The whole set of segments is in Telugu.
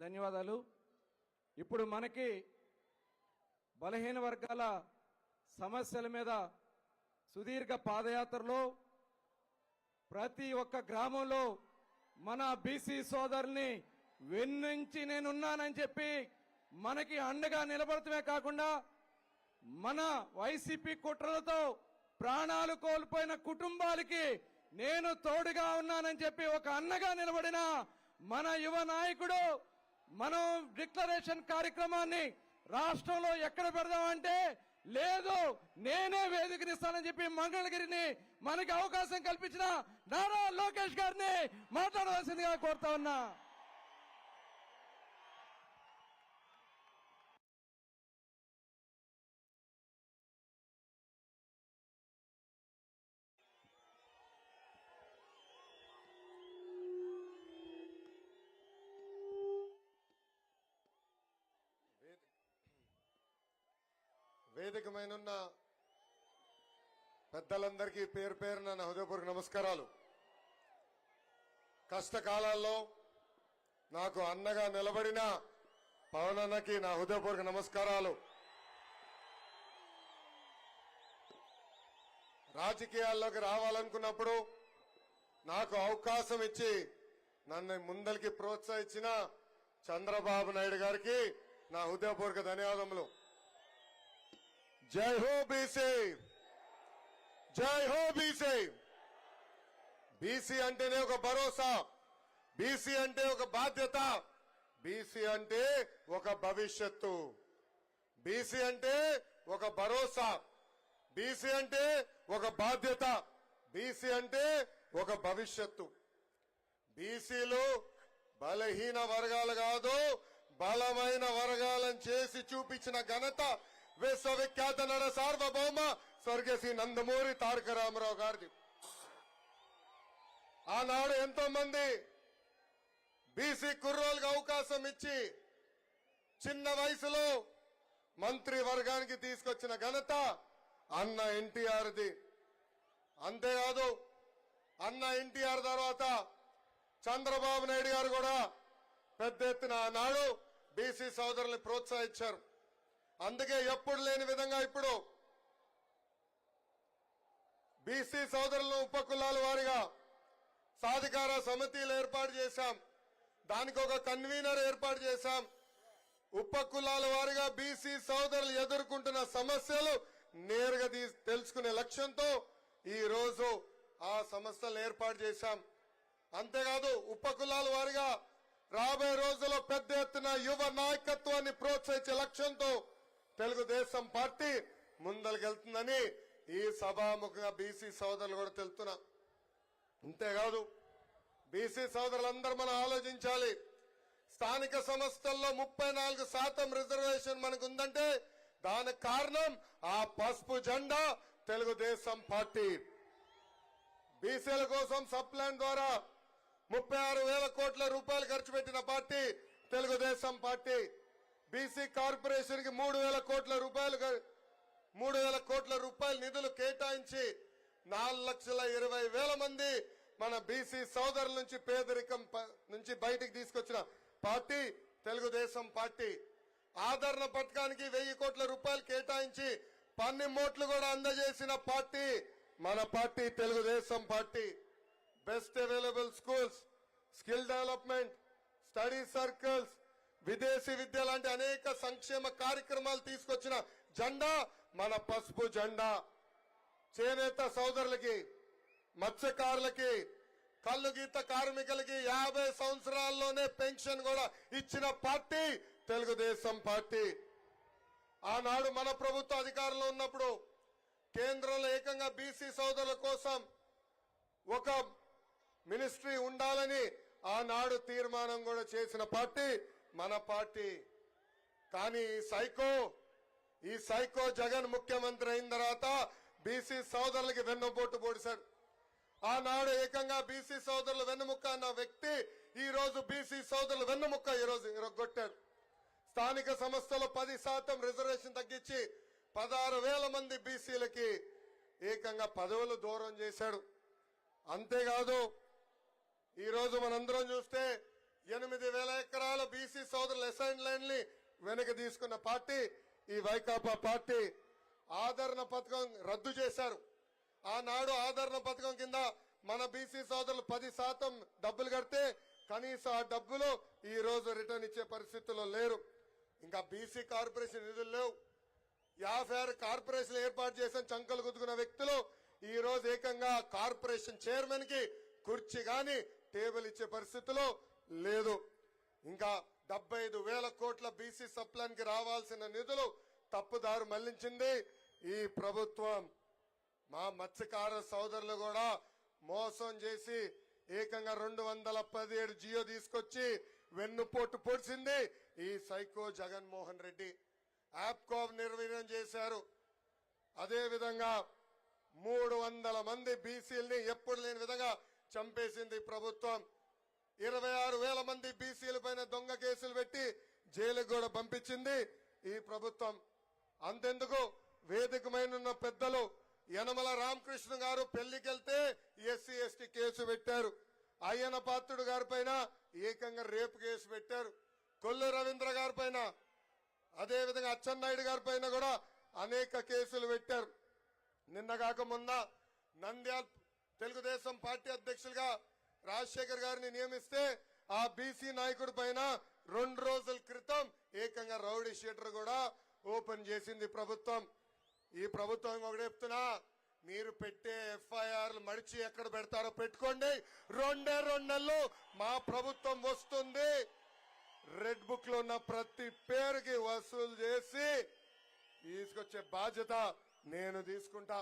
ధన్యవాదాలు. ఇప్పుడు మనకి బలహీన వర్గాల సమస్యల మీద సుదీర్ఘ పాదయాత్రలో ప్రతి ఒక్క గ్రామంలో మన బీసీ సోదరుల్ని వెన్నుంచి నేనున్నానని చెప్పి మనకి అండగా నిలబడటమే కాకుండా మన వైసీపీ కుట్రలతో ప్రాణాలు కోల్పోయిన కుటుంబాలకి నేను తోడుగా ఉన్నానని చెప్పి ఒక అన్నగా నిలబడిన మన యువ నాయకుడు మనం డిక్లరేషన్ కార్యక్రమాన్ని రాష్ట్రంలో ఎక్కడ పెడదామంటే లేదు నేనే వేదికనిస్తానని చెప్పి మంగళగిరిని మనకి అవకాశం కల్పించిన నారా లోకేష్ గారిని మాట్లాడవలసిందిగా కోరుతా ఉన్నా. వేదిక మీదున్న పెద్దలందరికీ పేరు పేరున నా హృదయపూర్వక నమస్కారాలు. కష్టకాలాల్లో నాకు అన్నగా నిలబడిన పవన్ అన్నకి నా హృదయపూర్వక నమస్కారాలు. రాజకీయాల్లోకి రావాలనుకున్నప్పుడు నాకు అవకాశం ఇచ్చి నన్ను ముందరికి ప్రోత్సహించిన చంద్రబాబు నాయుడు గారికి నా హృదయపూర్వక ధన్యవాదములు. జై హో బీసీ, జై హో బీసీ. బీసీ అంటేనే ఒక భరోసా, బీసీ అంటే ఒక బాధ్యత, బీసీ అంటే ఒక భవిష్యత్తు, బీసీ అంటే ఒక భరోసా, బీసీ అంటే ఒక బాధ్యత, బీసీ అంటే ఒక భవిష్యత్తు. బీసీలు బలహీన వర్గాలు కాదు, బలమైన వర్గాలను చేసి చూపించిన ఘనత విశ్వవిఖ్యాత నర సార్వభౌమ స్వర్గశ్రీ నందమూరి తారక రామారావు గారిది. ఆనాడు ఎంతో మంది బీసీ కుర్రోళ్ళకి అవకాశం ఇచ్చి చిన్న వయసులో మంత్రి వర్గానికి తీసుకొచ్చిన ఘనత అన్న ఎన్టీఆర్ది. అంతేకాదు అన్న ఎన్టీఆర్ తర్వాత చంద్రబాబు నాయుడు గారు కూడా పెద్ద ఎత్తున ఆనాడు బీసీ సోదరుల్ని ప్రోత్సహించారు. అందుకే ఎప్పుడు లేని విధంగా ఇప్పుడు బీసీ సోదరులను ఉపకులాల వారిగా సాధికార సమితిలు ఏర్పాటు చేశాం. దానికి ఒక కన్వీనర్ ఏర్పాటు చేశాం. ఉపకులాల వారిగా బీసీ సోదరులు ఎదుర్కొంటున్న సమస్యలు నేరుగా తెలుసుకునే లక్ష్యంతో ఈ రోజు ఆ సంస్థలు ఏర్పాటు చేశాం. అంతేకాదు ఉపకులాల వారిగా రాబోయే రోజుల్లో పెద్ద ఎత్తున యువ నాయకత్వాన్ని ప్రోత్సహించే లక్ష్యంతో తెలుగుదేశం పార్టీ ముందరికెళ్తుందని ఈ సభాముఖంగా బీసీ సోదరులు కూడా తెలుపుతున్నా. అంతేకాదు బీసీ సోదరులందరూ మనం ఆలోచించాలి. స్థానిక సంస్థల్లో 34% రిజర్వేషన్ మనకు ఉందంటే దానికి కారణం ఆ పసుపు జెండా తెలుగుదేశం పార్టీ. బీసీల కోసం సప్లాన్ ద్వారా 36,000 కోట్ల రూపాయలు ఖర్చు పెట్టిన party Telugu Desam party. BC corporation కి 3,000 కోట్ల రూపాయలు నిధులు కేటాయించి 4,20,000 మంది మన బీసీ సోదరుల నుంచి పేదరికం నుంచి బయటికి తీసుకొచ్చిన పార్టీ తెలుగుదేశం పార్టీ. ఆదరణ పథకానికి 1,000 కోట్ల రూపాయలు కేటాయించి పన్నిమోట్లు కూడా అందజేసిన పార్టీ మన party Telugu Desam party. Best available schools, skill development, study circles, విదేశీ విద్య లాంటి అనేక సంక్షేమ కార్యక్రమాలు తీసుకొచ్చిన జెండా మన పసుపు జెండా. చేనేత సోదరులకి, మత్స్యకారులకి, కల్లు గీత కార్మికులకి 50 సంవత్సరాల్లోనే పెన్షన్ కూడా ఇచ్చిన పార్టీ తెలుగుదేశం పార్టీ. ఆనాడు మన ప్రభుత్వ అధికారంలో ఉన్నప్పుడు కేంద్రంలో ఏకంగా బీసీ సోదరుల కోసం ఒక మినిస్ట్రీ ఉండాలని ఆనాడు తీర్మానం కూడా చేసిన పార్టీ మన పార్టీ. కానీ ఈ సైకో జగన్ ముఖ్యమంత్రి అయిన తర్వాత బీసీ సోదరులకి వెన్నుపోటు పొడిశాడు. ఆనాడు ఏకంగా బీసీ సోదరులు వెన్నుముక్క అన్న వ్యక్తి ఈ రోజు బీసీ సోదరులు వెన్నుముక్క ఈ రోజు ఇరగొట్టాడు. స్థానిక సంస్థలో 10% రిజర్వేషన్ తగ్గించి 16,000 మంది బీసీలకి ఏకంగా పదవులు దూరం చేశాడు. అంతేకాదు ఈ రోజు మనందరం చూస్తే 8,000 ఎకరాల బీసీ సోదరుల అసైన్ ల్యాండ్ ని వెనక్కి తీసుకున్న పార్టీ ఈ వైకాపా పార్టీ. ఆదరణ పథకం రద్దు చేశారు. ఆనాడు ఆదరణ పథకం కింద మన బీసీ సోదరులు 10% డబ్బులు కడితే కనీసం ఆ డబ్బులు ఈ రోజు రిటర్న్ ఇచ్చే పరిస్థితుల్లో లేరు. ఇంకా బీసీ కార్పొరేషన్ నిధులు లేవు. 56 కార్పొరేషన్ ఏర్పాటు చేసిన చంకలు గుద్దుకున్న వ్యక్తులు ఈ రోజు ఏకంగా కార్పొరేషన్ చైర్మన్ కి కుర్చీ గాని టేబుల్ ఇచ్చే పరిస్థితిలో లేదు. ఇంకా 75,000 కోట్ల బీసీ సప్లాన్ కి రావాల్సిన నిధులు తప్పుదారు మళ్లించింది ఈ ప్రభుత్వం. మా మత్స్యకార సోదరులు కూడా మోసం చేసి ఏకంగా 217 జియో తీసుకొచ్చి వెన్నుపోటు పొడిచింది ఈ సైకో జగన్మోహన్ రెడ్డి. యాప్కో నిర్వీర్యం చేశారు. అదే విధంగా 300 మంది బీసీలని ఎప్పుడు లేని విధంగా చంపేసింది ప్రభుత్వం. 26,000 మంది బీసీల పైన దొంగ కేసులు పెట్టి జైలుకు కూడా పంపించింది ఈ ప్రభుత్వం. అంతెందుకు వేదికమైన పెద్దలు యనమల రామకృష్ణ గారు పెళ్లికెళ్తే ఎస్సీ ఎస్టీ కేసు పెట్టారు. అయ్యన పాత్రుడు గారి పైన ఏకంగా రేపు కేసు పెట్టారు. కొల్లు రవీంద్ర గారి పైన, అదే విధంగా అచ్చెన్నాయుడు గారి పైన కూడా అనేక కేసులు పెట్టారు. నిన్నగాక మొన్న నంద్యాల తెలుగుదేశం పార్టీ అధ్యక్షులుగా రాజశేఖర్ గారిని నియమిస్తే ఆ బీసీ నాయకుడి పైన 2 రోజుల క్రితం ఏకంగా రౌడీ షీటర్ కూడా ఓపెన్ చేసింది ప్రభుత్వం. ఈ ప్రభుత్వం ఒకటి చెప్తున్నా, మీరు పెట్టే ఎఫ్ఐఆర్లు మడిచి ఎక్కడ పెడతారో పెట్టుకోండి. 2 నెలలు మా ప్రభుత్వం వస్తుంది. రెడ్ బుక్ లో ఉన్న ప్రతి పేరుకి వసూలు చేసి తీసుకొచ్చే బాధ్యత నేను తీసుకుంటా.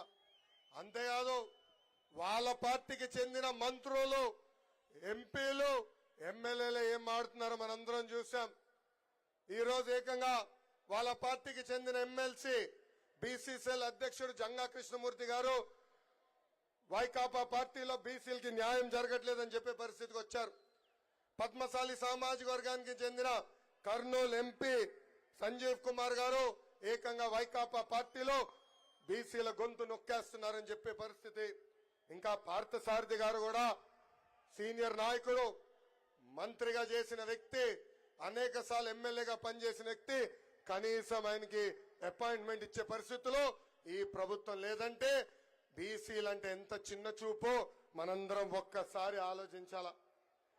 అంతేకాదు వాళ్ళ పార్టీకి చెందిన మంత్రులు, ఎంపీలు, ఎమ్మెల్యేలు ఏం మాడుతున్నారో మనందరం చూసాం. ఈ రోజు ఏకంగా వాళ్ళ పార్టీకి చెందిన ఎమ్మెల్సీ బీసీసీఎల్ అధ్యక్షుడు జంగా కృష్ణమూర్తి గారు వైకాపా పార్టీలో బీసీలకి న్యాయం జరగట్లేదని చెప్పే పరిస్థితికి వచ్చారు. పద్మశాలి సామాజిక వర్గానికి చెందిన కర్నూలు ఎంపీ సంజీవ్ కుమార్ గారు ఏకంగా వైకాపా పార్టీలో బీసీల గొంతు నొక్కేస్తున్నారని చెప్పే పరిస్థితి. ఇంకా పార్థసారథి గారు కూడా సీనియర్ నాయకుడు, మంత్రిగా చేసిన వ్యక్తి, అనేక సార్లు ఎమ్మెల్యేగా పనిచేసిన వ్యక్తి, కనీసం ఆయనకి అపాయింట్మెంట్ ఇచ్చే పరిస్థితిలో ఈ ప్రభుత్వం లేదంటే బీసీలంటే ఎంత చిన్న చూపో మనందరం ఒక్కసారి ఆలోచించాలా.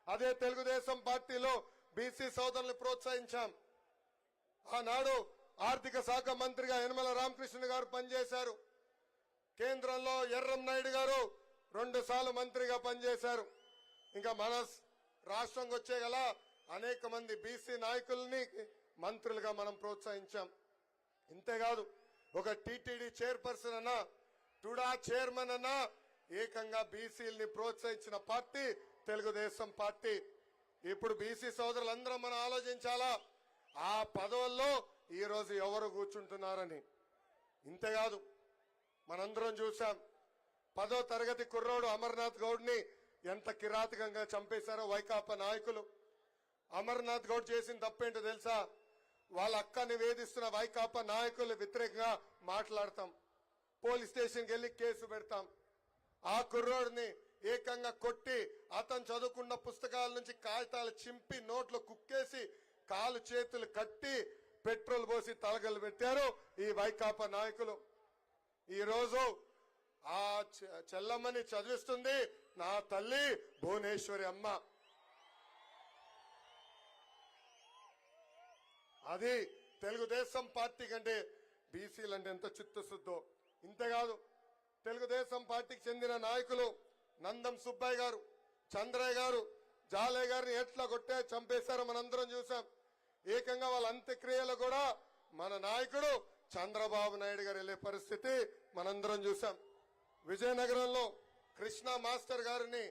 అదే తెలుగుదేశం పార్టీలో బీసీ సోదరులను ప్రోత్సహించాం. ఆనాడు ఆర్థిక శాఖ మంత్రిగా యనమల రామకృష్ణ గారు పనిచేశారు. కేంద్రంలో ఎర్రంనాయుడు గారు 2 సార్లు మంత్రిగా పనిచేశారు. ఇంకా మన రాష్ట్రంకి వచ్చే గల అనేక మంది బీసీ నాయకుల్ని మంత్రులుగా మనం ప్రోత్సహించాం. ఇంతేకాదు ఒక టీటీడీ చైర్పర్సన్ అన్నా, టుడా చైర్మన్ అన్నా ఏకంగా బీసీలని ప్రోత్సహించిన పార్టీ తెలుగుదేశం పార్టీ. ఇప్పుడు బీసీ సోదరులందరం మనం ఆలోచించాలా, ఆ పదవుల్లో ఈ రోజు ఎవరు కూర్చుంటున్నారని. ఇంతేకాదు మనందరం చూసాం 10వ తరగతి కుర్రోడు అమర్నాథ్ గౌడ్ని ఎంత కిరాతకంగా చంపేశారో వైకాపా నాయకులు. అమర్నాథ్ గౌడ్ చేసిన తప్పేంటో తెలుసా? వాళ్ళ అక్కని వేధిస్తున్న వైకాపా నాయకులు వ్యతిరేకంగా మాట్లాడతాం, పోలీస్ స్టేషన్కి వెళ్లి కేసు పెడతాం. ఆ కుర్రోడిని ఏకంగా కొట్టి అతను చదువుకున్న పుస్తకాల నుంచి కాగితాలు చింపి నోట్లో కుక్కేసి కాలు చేతులు కట్టి పెట్రోల్ పోసి తలగలు పెట్టారు ఈ వైకాపా నాయకులు. ఈ రోజు ఆ చెల్లమ్మని చదివిస్తుంది నా తల్లి భువనేశ్వరి అమ్మ. అది తెలుగుదేశం పార్టీ కంటే బీసీలంటే ఎంత చిత్తశుద్ధో. ఇంతేకాదు తెలుగుదేశం పార్టీకి చెందిన నాయకులు నందం సుబ్బయ్య గారు, చంద్రయ్య గారు, జాలయ్య గారిని ఎట్లా కొట్టే చంపేశారో మనందరం చూసాం. ఏకంగా వాళ్ళ అంత్యక్రియలు కూడా మన నాయకుడు చంద్రబాబు నాయుడు గారు వెళ్లే పరిస్థితి మనందరం చూసాం. విజయనగరంలో కృష్ణ మాస్టర్ గారిని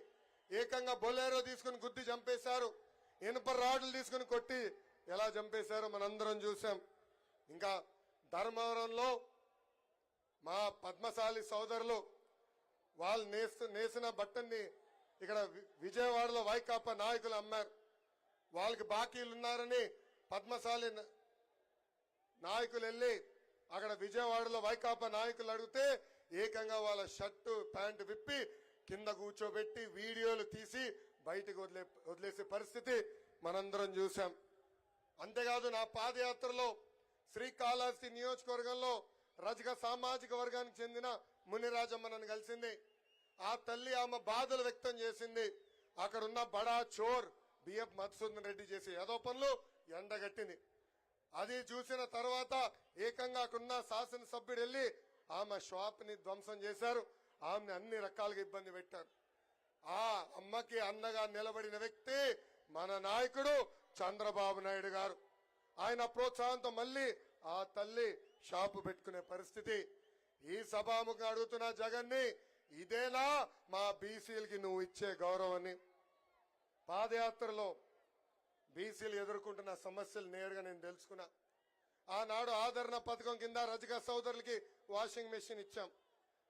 ఏకంగా బొలేరో తీసుకుని గుద్ది చంపేశారు. ఇనుప రాడ్లు తీసుకుని కొట్టి ఎలా చంపేశారో మనందరం చూసాం. ఇంకా ధర్మవరంలో మా పద్మశాలి సోదరులు వాళ్ళు నేసిన బట్టని ఇక్కడ విజయవాడలో వైకాపా నాయకులు అమ్మారు. వాళ్ళకి బాకీలు ఉన్నారని పద్మశాలి నాయకులు వెళ్ళి అక్కడ విజయవాడలో వైకాపా నాయకులు అడిగితే ఏకంగా వాళ్ళ షర్టు ప్యాంటు విప్పి కింద కూర్చోబెట్టి వీడియోలు తీసి బయటకు వదిలేసే పరిస్థితి మనందరం చూశాం. అంతేకాదు నా పాదయాత్రలో శ్రీకాళహస్తి నియోజకవర్గంలో రజక సామాజిక వర్గానికి చెందిన మునిరాజమ్మ నన్ను కలిసింది. ఆ తల్లి ఆమె బాధలు వ్యక్తం చేసింది. అక్కడున్న బడా చోర్ బిఎఫ్ మధుసూదన్ రెడ్డి చేసే ఏదో పనులు ఎండగట్టింది. అది చూసిన తర్వాత ఏకంగా అక్కడున్న శాసనసభ్యుడు వెళ్లి ఆమె షాప్ ని ధ్వంసం చేశారు. ఆమెని అన్ని రకాలుగా ఇబ్బంది పెట్టారు. ఆ అమ్మకి అండగా నిలబడిన వ్యక్తి మన నాయకుడు చంద్రబాబు నాయుడు గారు. ఆయన ప్రోత్సాహంతో మళ్ళీ ఆ తల్లి షాపు పెట్టుకునే పరిస్థితి. ఈ సభాముఖంగా అడుగుతున్న జగన్ని, ఇదేనా మా బీసీలకి నువ్వు ఇచ్చే గౌరవాన్ని? పాదయాత్రలో బీసీలు ఎదుర్కొంటున్న సమస్యలు నేరుగా నేను తెలుసుకున్నా. ఆనాడు ఆదరణ పథకం కింద రజక సోదరులకి వాషింగ్ మెషిన్ ఇచ్చాం.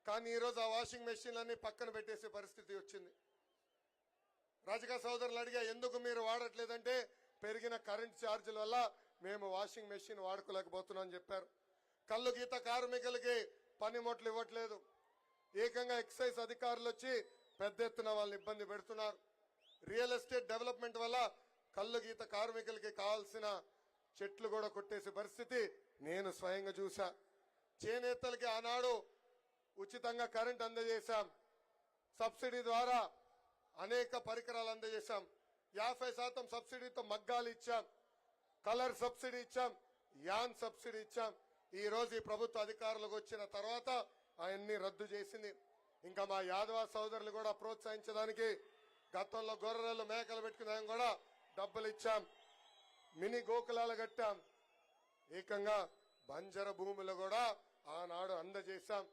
కానీ ఈరోజు ఆ వాషింగ్ మెషిన్లన్నీ పక్కన పెట్టేసే పరిస్థితి వచ్చింది. రజక సోదరులు అడిగా, ఎందుకు మీరు వాడట్లేదంటే పెరిగిన కరెంట్ ఛార్జీల వల్ల మేము వాషింగ్ మెషిన్ వాడుకోలేకపోతున్నాం అని చెప్పారు. కళ్ళు గీత కార్మికులకి పనిముట్లు ఇవ్వట్లేదు. ఏకంగా ఎక్సైజ్ అధికారులు వచ్చి పెద్ద ఎత్తున వాళ్ళని ఇబ్బంది పెడుతున్నారు. రియల్ ఎస్టేట్ డెవలప్మెంట్ వల్ల కళ్ళు గీత కార్మికులకి కావాల్సిన చెట్లు కూడా కొట్టేసే పరిస్థితి నేను స్వయంగా చూసా. చేనేతలకి ఆనాడు ఉచితంగా కరెంట్ అందజేశాం. సబ్సిడీ ద్వారా అనేక పరికరాలు అందజేశాం. 50% సబ్సిడీతో మగ్గాలు ఇచ్చాం. కలర్ సబ్సిడీ ఇచ్చాం. యాన్ సబ్సిడీ ఇచ్చాం. ఈ రోజు ఈ ప్రభుత్వ అధికారులకు వచ్చిన తర్వాత అవన్నీ రద్దు చేసింది. ఇంకా మా యాదవ సోదరులు కూడా ప్రోత్సహించడానికి గతంలో గొర్రెలు మేకలు పెట్టుకునే కూడా డబ్బులు ఇచ్చాం. మినీ గోకులాలు కట్టాం. ఏకంగా బంజర భూములు కూడా ఆనాడు అందజేశాం.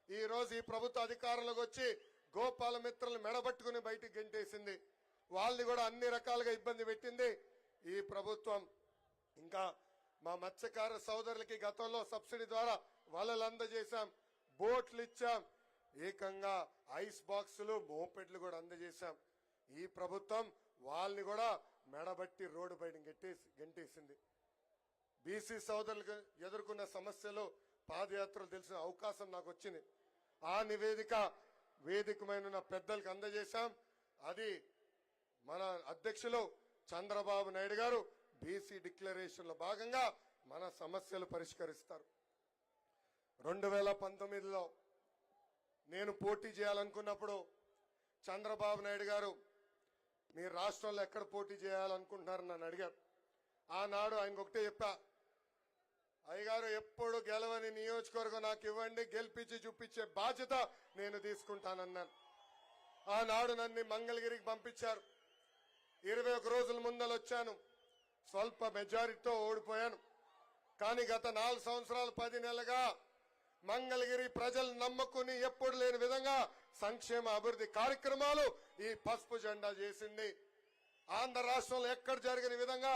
ఈ రోజు ఈ ప్రభుత్వ అధికారంలోకి వచ్చి గోపాల మిత్రులను మెడబట్టుకుని బయటికి గెంటేసింది. వాళ్ళని కూడా అన్ని రకాలుగా ఇబ్బంది పెట్టింది ఈ ప్రభుత్వం. ఇంకా మా మత్స్యకార సోదరులకి గతంలో సబ్సిడీ ద్వారా వలలు అందజేశాం, బోట్లు ఇచ్చాం, ఏకంగా ఐస్ బాక్సులు మోపెడ్లు కూడా అందజేశాం. ఈ ప్రభుత్వం వాళ్ళని కూడా మెడబట్టి రోడ్డు బయట గెంటేసింది. బీసీ సోదరులకు ఎదుర్కొన్న సమస్యలు పాదయాత్రలు తెలిసిన అవకాశం నాకు వచ్చింది. ఆ నివేదిక వేదికమైన పెద్దలకు అందజేశాం. అది మన అధ్యక్షులు చంద్రబాబు నాయుడు గారు బీసీ డిక్లరేషన్ లో భాగంగా మన సమస్యలు పరిష్కరిస్తారు. 2019లో నేను పోటీ చేయాలనుకున్నప్పుడు చంద్రబాబు నాయుడు గారు మీరు రాష్ట్రంలో ఎక్కడ పోటీ చేయాలనుకుంటున్నారని నన్ను అడిగారు. ఆనాడు ఆయనకు ఒకటే చెప్పా, అయ్యగారు ఎప్పుడు గెలవని నియోజకవర్గం నాకు ఇవ్వండి, గెలిపించి చూపించే బాధ్యత నేను తీసుకుంటానన్నాను. ఆనాడు నన్ను మంగళగిరికి పంపించారు. 21 రోజుల ముందలు వచ్చాను. స్వల్ప మెజారిటీతో ఓడిపోయాను. కానీ గత 4 సంవత్సరాలు 10 నెలలుగా మంగళగిరి ప్రజలు నమ్మకుని ఎప్పుడు లేని విధంగా సంక్షేమ అభివృద్ధి కార్యక్రమాలు ఈ పసుపు జెండా చేసింది. ఆంధ్ర రాష్ట్రంలో ఎక్కడ జరిగిన విధంగా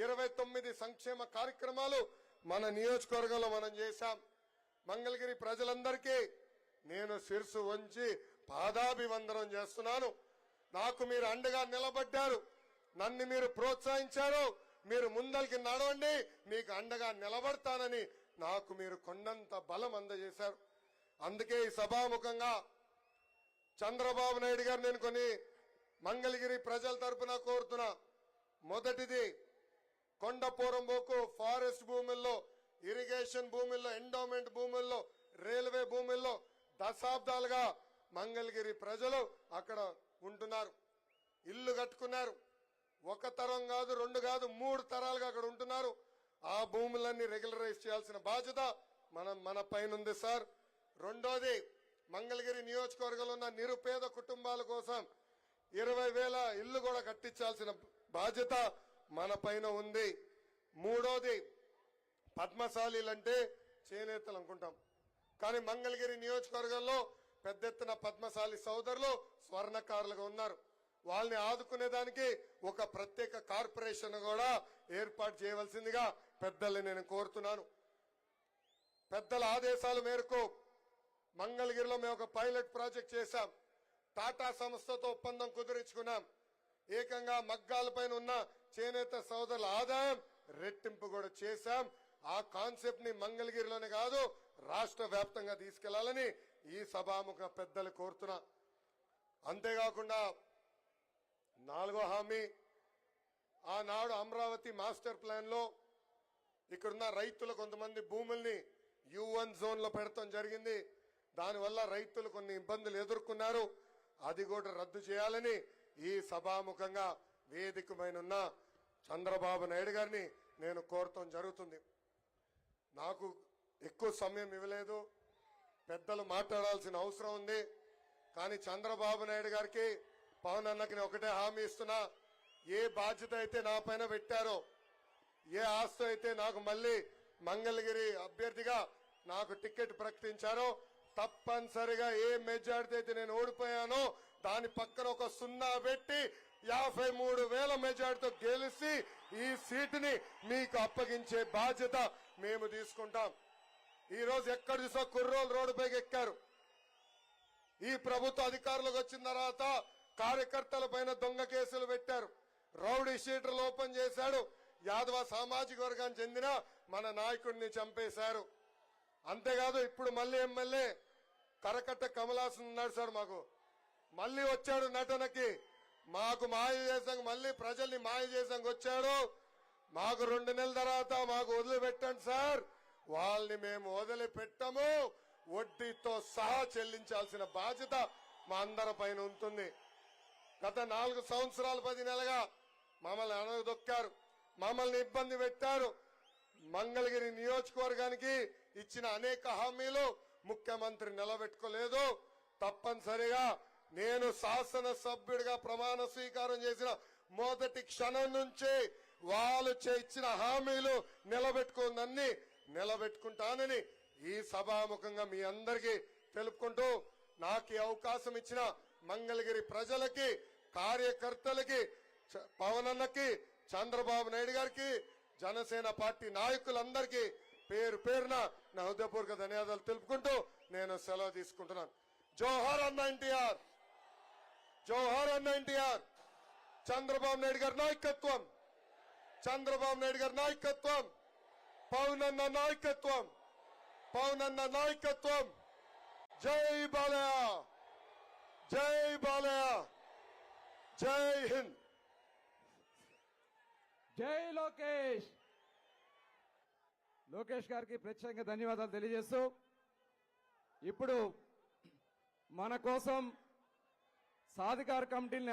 29 సంక్షేమ కార్యక్రమాలు మన నియోజకవర్గంలో మనం చేశాం. మంగళగిరి ప్రజలందరికీ నేను శిరసు వంచి పాదాభివందనం చేస్తున్నాను. నాకు మీరు అండగా నిలబడ్డారు, నన్ను మీరు ప్రోత్సహించారు. మీరు ముందరికి నడవండి, మీకు అండగా నిలబడతానని నాకు మీరు కొండంత బలం అందజేశారు. అందుకే ఈ సభాముఖంగా చంద్రబాబు నాయుడు గారు నేను కొన్ని మంగళగిరి ప్రజల తరపున కోరుతున్నా. మొదటిది, కొండపోరంబోకు ఫారెస్ట్ భూముల్లో, ఇరిగేషన్ భూముల్లో, ఎండోమెంట్ భూముల్లో, రైల్వే భూముల్లో దశాబ్దాలుగా మంగళగిరి ప్రజలు అక్కడ ఉంటున్నారు, ఇల్లు కట్టుకున్నారు. 1 తరం కాదు, 2 కాదు, 3 తరాలుగా అక్కడ ఉంటున్నారు. ఆ భూములన్నీ రెగ్యులరైజ్ చేయాల్సిన బాధ్యత మన పైన ఉంది సార్. రెండోది, మంగళగిరి నియోజకవర్గంలో ఉన్న నిరుపేద కుటుంబాల కోసం 20,000 ఇల్లు కూడా కట్టించాల్సిన బాధ్యత మన పైన ఉంది. మూడోది, పద్మశాలీలంటే చేనేతలు అనుకుంటాం, కానీ మంగళగిరి నియోజకవర్గంలో పెద్ద ఎత్తున పద్మశాలి సోదరులు స్వర్ణకారులుగా ఉన్నారు. వాళ్ళని ఆదుకునేదానికి ఒక ప్రత్యేక కార్పొరేషన్ కూడా ఏర్పాటు చేయవలసిందిగా పెద్దల్ని నేను కోరుతున్నాను. పెద్దల ఆదేశాల మేరకు మంగళగిరిలో మేము ఒక పైలట్ ప్రాజెక్ట్ చేశాం. టాటా సంస్థతో ఒప్పందం కుదుర్చుకున్నాం. ఏకంగా మగ్గాలపైన ఉన్న చేనేత సోదరుల ఆదాయం రెట్టింపు కూడా చేశాం. ఆ కాన్సెప్ట్ ని మంగళగిరిలోనే కాదు రాష్ట్ర వ్యాప్తంగా తీసుకెళ్లాలని ఈ సభాముఖ పెద్దలు కోరుతున్నా. అంతేకాకుండా 4వ హామీ ఆనాడు అమరావతి మాస్టర్ ప్లాన్ లో ఇక్కడున్న రైతులు కొంతమంది భూముల్ని U1 జోన్ లో పెడతాం జరిగింది. దానివల్ల రైతులు కొన్ని ఇబ్బందులు ఎదుర్కొన్నారు. అది కూడా రద్దు చేయాలని ఈ సభాముఖంగా వేదికమైన చంద్రబాబు నాయుడు గారిని నేను కోరటం జరుగుతుంది. నాకు ఎక్కువ సమయం ఇవ్వలేదు, పెద్దలు మాట్లాడాల్సిన అవసరం ఉంది. కానీ చంద్రబాబు నాయుడు గారికి, పవన్ అన్నకి నేను ఒకటే హామీ ఇస్తున్నా, ఏ బాధ్యత అయితే నా పైన పెట్టారో, ఏ ఆస్తి అయితే నాకు మళ్ళీ మంగళగిరి అభ్యర్థిగా నాకు టికెట్ ప్రకటించారో, తప్పనిసరిగా ఏ మెజార్టీ అయితే నేను ఓడిపోయానో దాని పక్కన ఒక 0 పెట్టి 53,000 మెజార్టీతో గెలిచి ఈ సీటుని మీకు అప్పగించే బాధ్యత మేము తీసుకుంటాం. ఈ రోజు ఎక్కడ చూసా కుర్రోలు రోడ్డుపైకి ఎక్కారు. ఈ ప్రభుత్వ అధికారులకు వచ్చిన తర్వాత కార్యకర్తల పైన దొంగ కేసులు పెట్టారు, రౌడీ షీటర్లు ఓపెన్ చేశాడు, యాదవ సామాజిక వర్గానికి చెందిన మన నాయకుడిని చంపేశారు. అంతేకాదు ఇప్పుడు మళ్ళీ ఎమ్మెల్యే కరకట్ట కమలాసన్ ఉన్నాడు సార్, మాకు మళ్ళీ వచ్చాడు నటనకి, మాకు మాయ చేసాం, మళ్ళీ ప్రజల్ని మాయ చేసాం వచ్చాడు. మాకు 2 నెలల తర్వాత మాకు వదిలిపెట్టండి సార్, వాళ్ళని మేము వదిలిపెట్టము, వడ్డీతో సహా చెల్లించాల్సిన బాధ్యత మా అందరి పైన ఉంటుంది. గత 4 సంవత్సరాలు 10 నెలలుగా మమ్మల్ని అనగదొక్కారు, మమ్మల్ని ఇబ్బంది పెట్టారు. మంగళగిరి నియోజకవర్గానికి ఇచ్చిన అనేక హామీలు ముఖ్యమంత్రి నిలబెట్టుకోలేదు. తప్పనిసరిగా నేను శాసనసభ్యుడిగా ప్రమాణ స్వీకారం చేసిన మొదటి క్షణం నుంచి వాళ్ళు ఇచ్చిన హామీలు నిలబెట్టుకుందన్ని నిలబెట్టుకుంటానని ఈ సభాముఖంగా మీ అందరికీ తెలుపుకుంటూ, నాకు ఈ అవకాశం ఇచ్చిన మంగళగిరి ప్రజలకి, కార్యకర్తలకి, పవన్ అన్నకి, చంద్రబాబు నాయుడు గారికి, జనసేన పార్టీ నాయకులందరికీ పేరు పేరున నా హృదయపూర్వక ధన్యవాదాలు తెలుపుకుంటూ నేను సెలవు తీసుకుంటున్నాను. జోహార్ అన్న ఎన్టీఆర్, జోహార్ అన్న ఎన్టీఆర్. చంద్రబాబు నాయుడు గారి నాయకత్వం, చంద్రబాబు నాయుడు గారి నాయకత్వం, పవన్ అన్న నాయకత్వం, పవన్ అన్న నాయకత్వం. జై బాలయ్య, జై బాలయ్య, జై హింద్. జై లోకేష్. లోకేష్ గారికి ప్రత్యేకంగా ధన్యవాదాలు తెలియజేస్తూ, ఇప్పుడు మన కోసం సాధికార కమిటీని